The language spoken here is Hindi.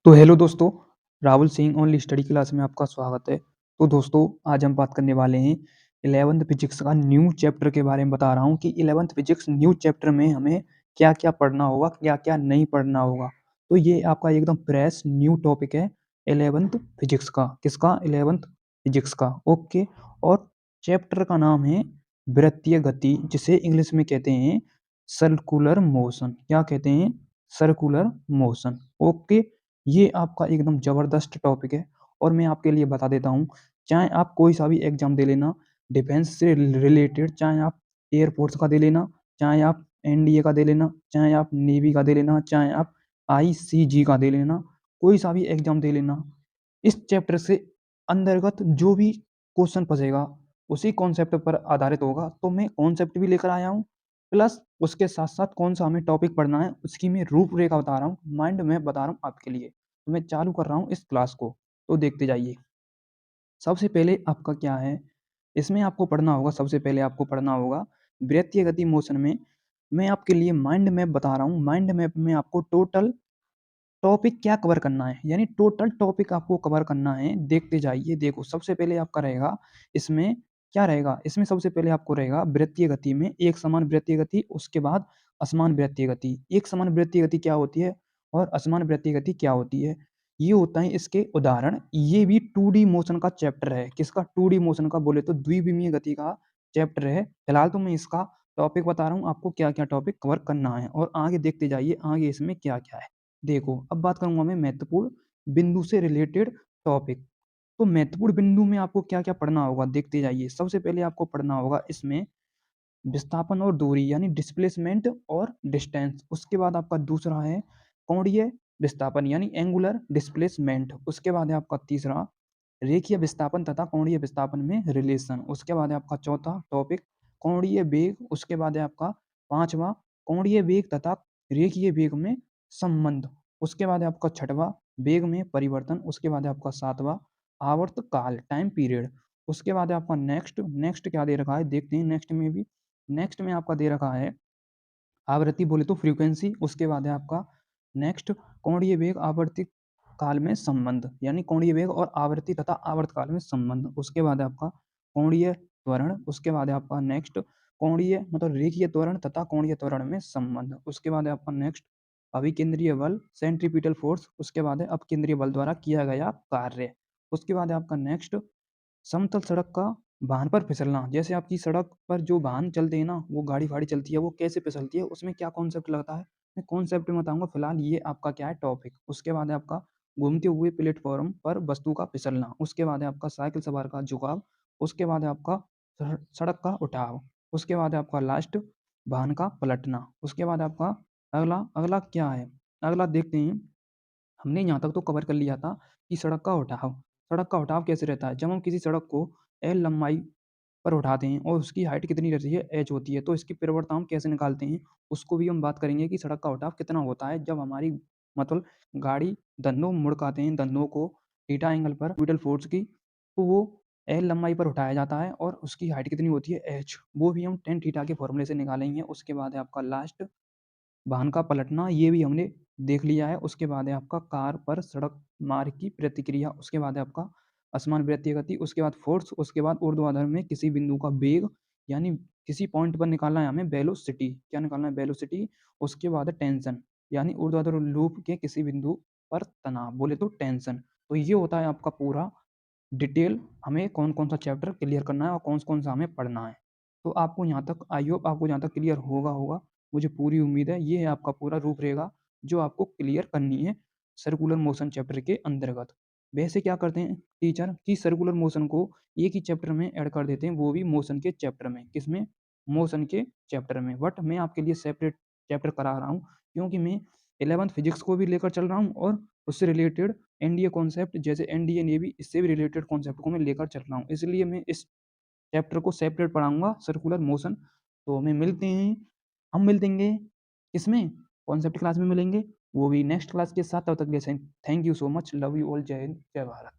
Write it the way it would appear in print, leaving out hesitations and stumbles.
तो हेलो दोस्तों, Rahul Singh only study class में आपका स्वागत है। तो दोस्तों, आज हम बात करने वाले हैं 11th फिजिक्स का न्यू चैप्टर के बारे में बता रहा हूँ कि 11th फिजिक्स न्यू चैप्टर में हमें क्या-क्या पढ़ना होगा, क्या-क्या नहीं पढ़ना होगा। तो ये आपका एकदम फ्रेश न्यू टॉपिक है 11th फिजिक्स का। किसका? 11th फिजिक्स का। ओके। और चैप्टर का नाम है वृत्तीय गति, जिसे इंग्लिश में कहते हैं सर्कुलर मोशन। क्या कहते हैं? Circular motion. ओके। ये आपका एकदम ज़बरदस्त टॉपिक है और मैं आपके लिए बता देता हूँ, चाहे आप कोई सा भी एग्ज़ाम दे लेना, डिफेंस से रिलेटेड, चाहे आप एयरफोर्स का दे लेना, चाहे आप एनडीए का दे लेना, चाहे आप नेवी का दे लेना, चाहे आप आईसीजी का दे लेना, कोई सा भी एग्ज़ाम दे लेना, इस चैप्टर से अंतर्गत जो भी क्वेश्चन फंसेगा, उसी कॉन्सेप्ट पर आधारित होगा। तो मैं कॉन्सेप्ट भी लेकर आया हूँ, प्लस उसके साथ-साथ कौन-सा हमें टॉपिक पढ़ना है, उसकी मैं रूपरेखा बता रहा हूँ, माइंड मैप बता रहा हूँ आपके लिए। तो मैं चालू कर रहा हूँ इस क्लास को, तो देखते जाइए। सबसे पहले आपका क्या है, इसमें आपको पढ़ना होगा, सबसे पहले आपको पढ़ना होगा वृत्तीय गति मोशन में मैं आपके लिए माइंड मैप बता रहा हूँ। माइंड मैप में आपको टोटल टॉपिक क्या कवर करना है, यानी टोटल टॉपिक आपको कवर करना है। देखते जाइए। देखो, सबसे पहले आपका रहेगा इसमें क्या रहेगा, इसमें सबसे पहले आपको रहेगा वृत्तीय गति में एक समान वृत्तीय गति, उसके बाद असमान वृत्तीय गति। एक समान वृत्तीय गति क्या होती है और असमान वृत्तीय गति क्या होती है, ये होता है इसके उदाहरण। ये भी 2D मोशन का चैप्टर है। किसका? 2D मोशन का, बोले तो द्विविमीय गति का चैप्टर है। फिलहाल तो मैं इसका टॉपिक बता रहा हूँ आपको क्या क्या टॉपिक कवर करना है, और आगे देखते जाइए आगे इसमें क्या क्या है। देखो, अब बात करूँगा मैं महत्वपूर्ण बिंदु से रिलेटेड टॉपिक। तो महत्वपूर्ण बिंदु में आपको क्या-क्या पढ़ना होगा, देखते जाइए। सबसे पहले आपको पढ़ना होगा इसमें विस्थापन और दूरी, यानी डिस्प्लेसमेंट और डिस्टेंस। उसके बाद आपका दूसरा है कोणीय विस्थापन, यानी एंगुलर डिस्प्लेसमेंट। उसके बाद है आपका तीसरा रेखीय विस्थापन तथा कोणीय विस्थापन में रिलेशन। उसके बाद है आपका चौथा टॉपिक कोणीय वेग। उसके बाद है आपका पांचवा कोणीय वेग तथा रेखीय वेग में संबंध। उसके बाद है आपका छठवां वेग में परिवर्तन। उसके बाद है आपका सातवां आवर्तकाल, टाइम पीरियड। उसके बाद है आपका नेक्स्ट। नेक्स्ट क्या दे रखा है, देखते हैं नेक्स्ट में भी। नेक्स्ट में आपका दे रखा है आवृत्ति, बोले तो फ्रीक्वेंसी। उसके बाद है आपका नेक्स्ट कोणीय वेग आवर्ती काल में संबंध, यानी कोणीय वेग और आवर्ती तथा आवर्त काल में संबंध। उसके बाद है आपका कोणीय त्वरण। उसके बाद है आपका नेक्स्ट कोणीय मतलब रेखीय त्वरण तथा कोणीय त्वरण में संबंध। उसके बाद है आपका नेक्स्ट अभिकेंद्रीय बल, सेंट्रीपिटल फोर्स। उसके बाद है अपकेंद्रीय बल द्वारा किया गया कार्य। उसके बाद है आपका नेक्स्ट समतल सड़क का वाहन पर फिसलना। जैसे आपकी सड़क पर जो वाहन चलते हैं ना, वो गाड़ी-फाड़ी चलती है, वो कैसे फिसलती है, उसमें क्या कॉन्सेप्ट लगता है, मैं कॉन्सेप्ट में बताऊँगा। फिलहाल ये आपका क्या है टॉपिक। उसके बाद है आपका घूमते हुए प्लेटफ़ॉर्म पर वस्तु का फिसलना। उसके बाद है आपका साइकिल सवार का झुकाव। उसके बाद है आपका सड़क का उठाव। उसके बाद है आपका लास्ट वाहन का पलटना। उसके बाद आपका अगला अगला क्या है, अगला देखते हैं। हमने यहाँ तक तो कवर कर लिया था कि सड़क का उठाव। सड़क का उठाव कैसे रहता है? जब हम किसी सड़क को एल लंबाई पर उठाते हैं और उसकी हाइट कितनी रहती है? एच होती है। तो इसकी प्रवणता हम कैसे निकालते हैं? उसको भी हम बात करेंगे कि सड़क का उठाव कितना होता है जब हमारी मतलब गाड़ी धंधों मुड़काते हैं, धंधों को थीटा एंगल पर न्यूटन फोर्स की, तो वो एल लंबाई पर उठाया जाता है और उसकी हाइट कितनी होती है? एच। वो भी हम टेन थीटा के फॉर्मूले से निकालेंगे। उसके बाद है आपका लास्ट वाहन का पलटना, ये भी हमने देख लिया है। उसके बाद है आपका कार पर सड़क मार्ग की प्रतिक्रिया। उसके बाद है आपका असमान वृत्तीय गति। उसके बाद फोर्स। उसके बाद ऊर्ध्वाधर में किसी बिंदु का वेग, यानी किसी पॉइंट पर निकालना है हमें वेलोसिटी। क्या निकालना है? वेलोसिटी। उसके बाद है टेंशन, यानी ऊर्ध्वाधर लूप के किसी बिंदु पर तनाव, बोले तो टेंशन। तो ये होता है आपका पूरा डिटेल, हमें कौन-कौन सा चैप्टर क्लियर करना है और कौन-कौन सा हमें पढ़ना है। तो आपको यहाँ तक, आई होप आपको यहाँ तक क्लियर होगा, मुझे पूरी उम्मीद है। ये है आपका पूरा रूपरेखा जो आपको क्लियर करनी है सर्कुलर मोशन चैप्टर के अंतर्गत। वैसे क्या करते हैं टीचर कि सर्कुलर मोशन को एक ही चैप्टर में ऐड कर देते हैं, वो भी मोशन के चैप्टर में। किसमें? मोशन के चैप्टर में। बट मैं आपके लिए सेपरेट चैप्टर करा रहा हूँ, क्योंकि मैं 11th फिजिक्स को भी लेकर चल रहा हूँ और उससे रिलेटेड एनडीए कॉन्सेप्ट, जैसे एनडीए नेवी, इससे भी रिलेटेड कॉन्सेप्ट को मैं लेकर चल रहा हूँ। इसलिए मैं इस चैप्टर को सेपरेट पढ़ाऊँगा, सर्कुलर मोशन। तो हमें मिलते हैं, हम मिलेंगे किसमें? कॉन्सेप्ट क्लास में मिलेंगे, वो भी नेक्स्ट क्लास के साथ। तब तक के लिए thank you so much, love you all, जय हिंद, जय भारत।